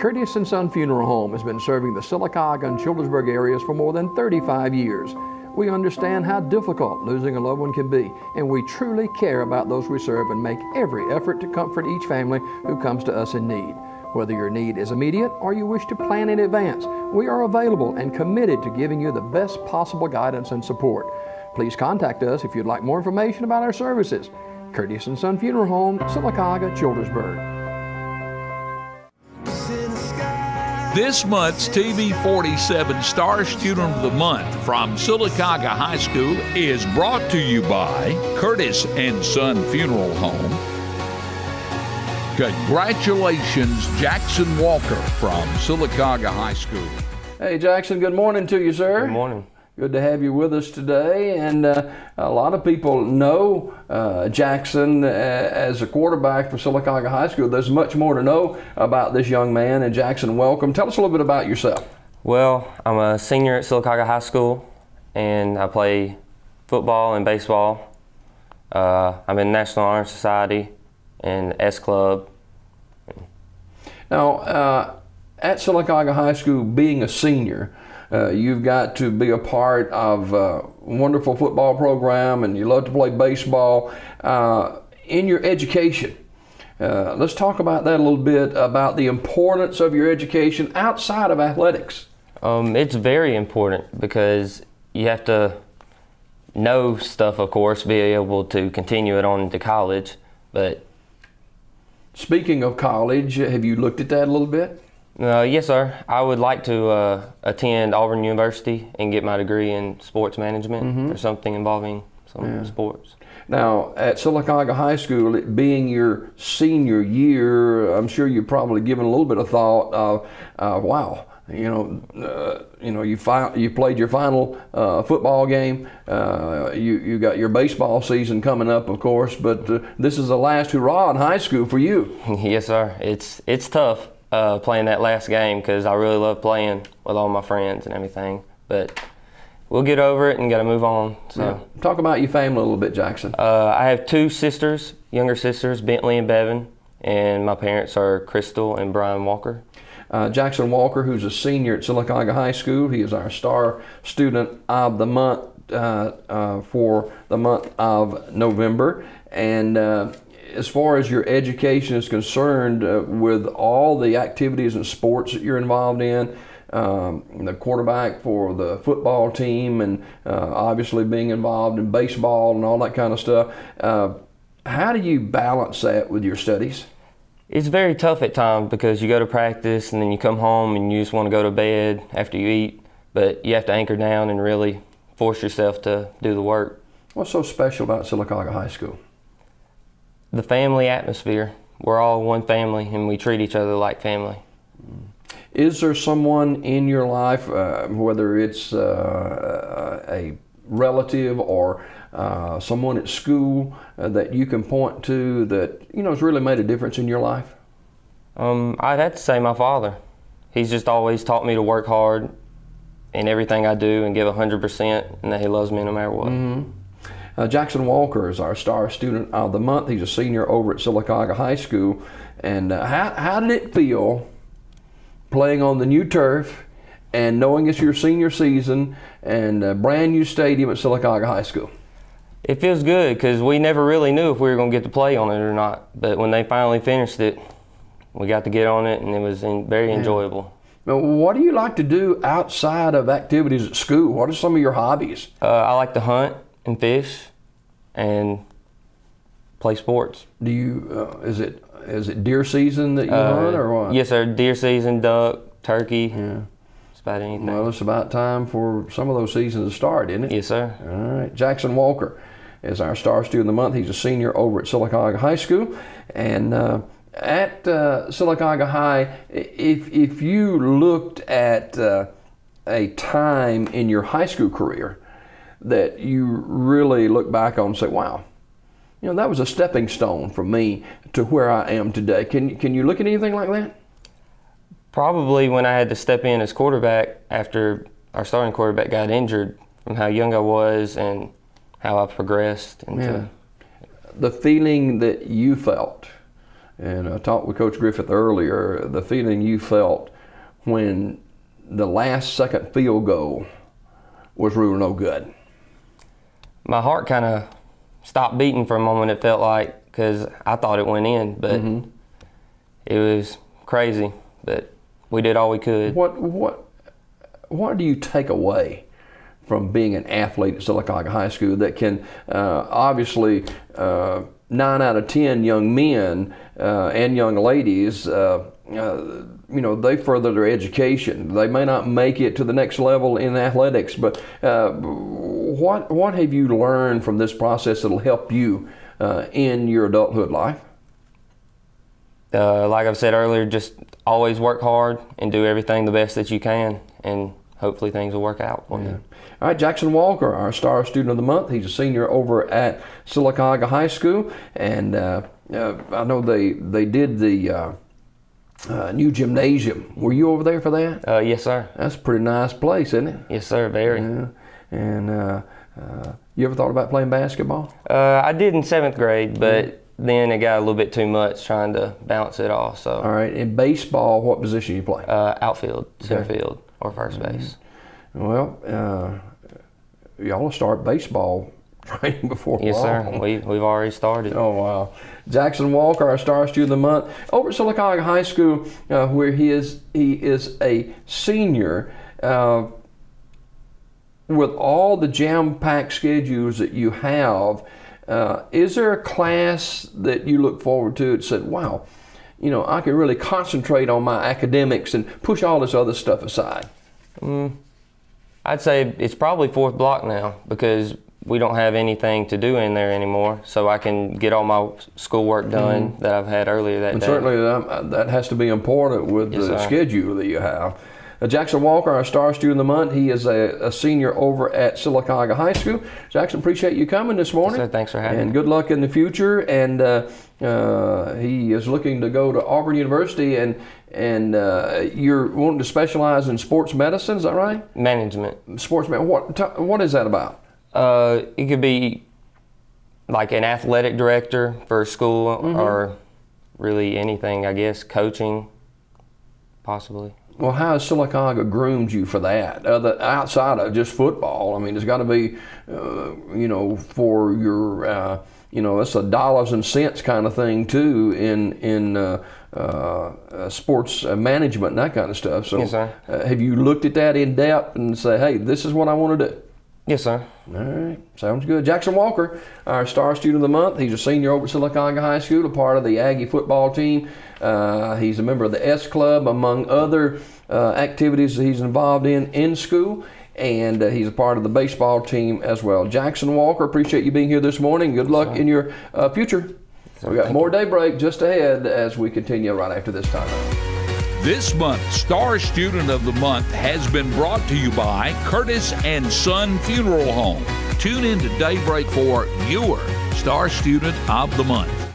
Curtis & Son Funeral Home has been serving the Sylacauga and Childersburg areas for more than 35 years. We understand how difficult losing a loved one can be, and we truly care about those we serve and make every effort to comfort each family who comes to us in need. Whether your need is immediate or you wish to plan in advance, we are available and committed to giving you the best possible guidance and support. Please contact us if you'd like more information about our services. Curtis & Son Funeral Home, Sylacauga, Childersburg. This month's TV 47 Star Student of the Month from Sylacauga High School is brought to you by Curtis & Son Funeral Home. Congratulations, Jackson Walker from Sylacauga High School. Hey Jackson, good morning to you, sir. Good morning. Good to have you with us today, and a lot of people know Jackson as a quarterback for Sylacauga High School. There's much more to know about this young man, and Jackson, welcome. Tell us a little bit about yourself. Well, I'm a senior at Sylacauga High School, and I play football and baseball. I'm in National Honor Society and S Club. Now, at Sylacauga High School, being a senior, you've got to be a part of a wonderful football program, and you love to play baseball. In your education, let's talk about that a little bit, about the importance of your education outside of athletics. It's very important because you have to know stuff, of course, be able to continue it on to college. But speaking of college, have you looked at that a little bit? Yes, sir. I would like to attend Auburn University and get my degree in sports management or something involving some sports. Now, at Sylacauga High School, it being your senior year, I'm sure you've probably given a little bit of thought of, wow, you played your final football game. You got your baseball season coming up, of course, but this is the last hurrah in high school for you. Yes, sir. It's tough. Playing that last game because I really love playing with all my friends and everything, but we'll get over it and got to move on. So, yeah. Talk about your family a little bit, Jackson. I have two sisters, younger sisters, Bentley and Bevan, and my parents are Crystal and Brian Walker. Jackson Walker, who's a senior at Sylacauga High School, he is our star student of the month for the month of November, and as far as your education is concerned, with all the activities and sports that you're involved in, the quarterback for the football team, and obviously being involved in baseball and all that kind of stuff, how do you balance that with your studies? It's very tough at times because you go to practice and then you come home and you just want to go to bed after you eat, but you have to anchor down and really force yourself to do the work. What's so special about Sylacauga High School? The family atmosphere. We're all one family and we treat each other like family. Is there someone in your life, whether it's a relative or someone at school that you can point to that has really made a difference in your life? I'd have to say my father. He's just always taught me to work hard in everything I do and give 100%, and that he loves me no matter what. Mm-hmm. Jackson Walker is our star student of the month. He's a senior over at Sylacauga High School. And how did it feel playing on the new turf and knowing it's your senior season and a brand new stadium at Sylacauga High School? It feels good because we never really knew if we were going to get to play on it or not. But when they finally finished it, we got to get on it, and it was very enjoyable. Now, what do you like to do outside of activities at school? What are some of your hobbies? I like to hunt and fish and play sports. Do you is it deer season that you hunt or what? Yes, sir. Deer season, duck, turkey. Yeah. Just about anything. Well, it's about time for some of those seasons to start, isn't it? Yes, sir. All right. Jackson Walker is our star student of the month. He's a senior over at Sylacauga High School, and at Sylacauga High, if you looked at a time in your high school career that you really look back on and say, wow, that was a stepping stone for me to where I am today. Can you look at anything like that? Probably when I had to step in as quarterback after our starting quarterback got injured, from how young I was and how I progressed. The feeling that you felt and I talked with Coach Griffith earlier, the feeling you felt when the last second field goal was ruled no good. My heart kind of stopped beating for a moment, it felt like, because I thought it went in, but it was crazy. But we did all we could. What do you take away from being an athlete at Sylacauga High School that can obviously 9 out of 10 young men and young ladies, they further their education. They may not make it to the next level in athletics, but what have you learned from this process that'll help you in your adulthood life? Like I've said earlier, just always work hard and do everything the best that you can, and hopefully things will work out for you. All right, Jackson Walker, our Star Student of the Month. He's a senior over at Sylacauga High School, and I know they did the new gymnasium. Were you over there for that? Yes, sir. That's a pretty nice place, isn't it? Yes, sir, very. Yeah. And you ever thought about playing basketball? I did in 7th grade, but then it got a little bit too much trying to balance it all. So. All right, in baseball, what position you play? Outfield, center field, or first base. Well, y'all will start baseball training before long. Yes, sir. We've already started. Oh, wow. Jackson Walker, our Star Student of the Month, over at Sylacauga High School, where he is a senior. With all the jam-packed schedules that you have, is there a class that you look forward to that said, wow, I can really concentrate on my academics and push all this other stuff aside? I'd say it's probably 4th block now, because we don't have anything to do in there anymore, so I can get all my schoolwork done that I've had earlier that day. Certainly that has to be important with the schedule that you have. Jackson Walker, our Star Student of the Month, he is a senior over at Sylacauga High School. Jackson, appreciate you coming this morning. Yes, sir. Thanks for having me. And good luck in the future. And he is looking to go to Auburn University, and you're wanting to specialize in sports medicine, is that right? Management. Sports medicine. What is that about? It could be like an athletic director for a school, or really anything, I guess, coaching, possibly. Well, how has Sylacauga groomed you for that? Outside of just football, I mean, it's got to be, for your, it's a dollars and cents kind of thing too in sports management and that kind of stuff. So, yes, sir. Have you looked at that in depth and say, hey, this is what I want to do? Yes, sir. All right, sounds good. Jackson Walker, our Star Student of the Month. He's a senior over at Sylacauga High School, a part of the Aggie football team. He's a member of the S Club, among other activities that he's involved in school, and he's a part of the baseball team as well. Jackson Walker, appreciate you being here this morning. Good luck in your future. We got more Daybreak just ahead as we continue right after this time. This month's Star Student of the Month has been brought to you by Curtis and Son Funeral Home. Tune in to Daybreak for your Star Student of the Month.